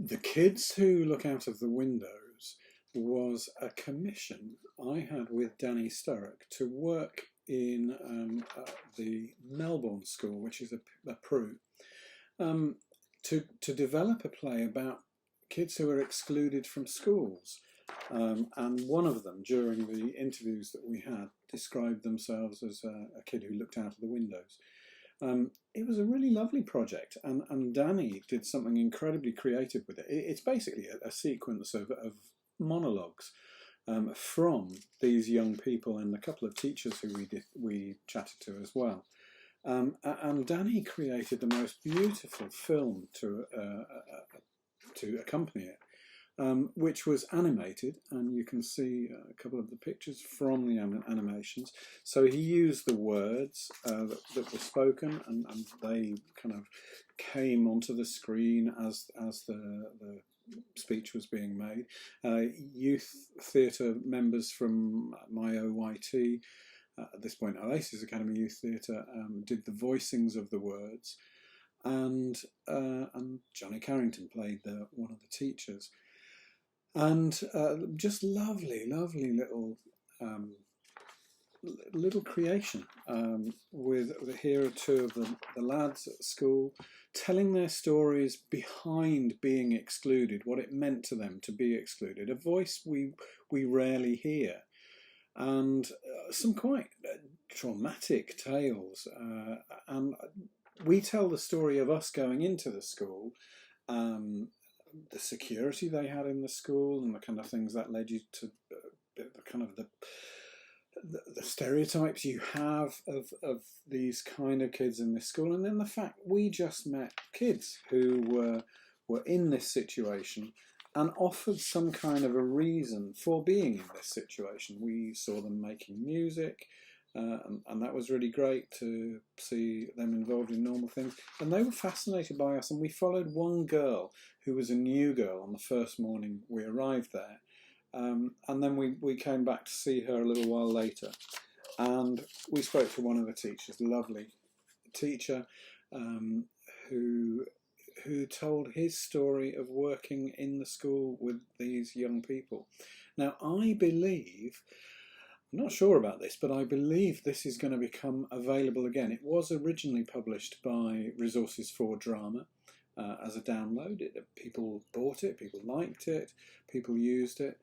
The Kids Who Look Out of the Windows was a commission I had with Danny Sturrock to work in the Melbourne School, which is a PRU, to develop a play about kids who are excluded from schools. And one of them, during the interviews that we had, described themselves as a kid who looked out of the windows. It was a really lovely project, and Danny did something incredibly creative with it. It's basically a sequence of monologues from these young people and a couple of teachers who we chatted to as well. And Danny created the most beautiful film to accompany it, which was animated, and you can see a couple of the pictures from the animations. So he used the words that were spoken, and they kind of came onto the screen as the speech was being made. Youth theatre members from my OYT, at this point Oasis Academy Youth Theatre, did the voicings of the words, and Johnny Carrington played one of the teachers. And just lovely little creation with here are two of the lads at school telling their stories behind being excluded, what it meant to them to be excluded, a voice we rarely hear, and some quite traumatic tales. And we tell the story of us going into the school, the security they had in the school, and the kind of things that led you to the kind of the stereotypes you have of these kind of kids in this school, and then the fact we just met kids who were in this situation and offered some kind of a reason for being in this situation. We saw them making music, and that was really great to see them involved in normal things. And they were fascinated by us, and we followed one girl who was a new girl on the first morning we arrived there. And then we came back to see her a little while later, and we spoke to one of the teachers, lovely teacher, who told his story of working in the school with these young people. Now, I believe, I'm not sure about this, but I believe this is going to become available again. It was originally published by Resources for Drama as a download. People bought it, people liked it, people used it.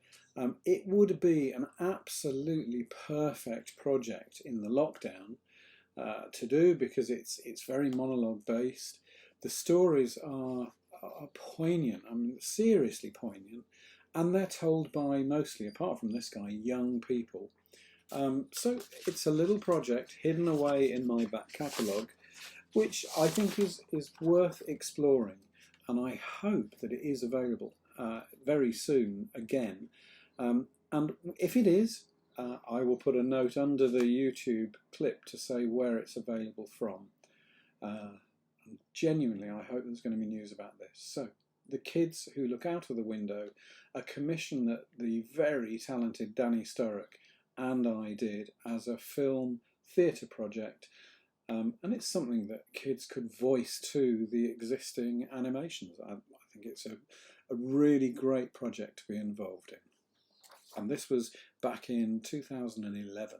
It would be an absolutely perfect project in the lockdown to do, because it's very monologue based. The stories are poignant, I mean seriously poignant, and they're told by mostly, apart from this guy, young people. So it's a little project hidden away in my back catalogue, which I think is worth exploring, and I hope that it is available very soon again. And if it is, I will put a note under the YouTube clip to say where it's available from. And genuinely, I hope there's going to be news about this. So, The Kids Who Look Out of the Window, a commission that the very talented Danny Sturrock and I did as a film theatre project. And it's something that kids could voice to the existing animations. I think it's a really great project to be involved in. And this was back in 2011.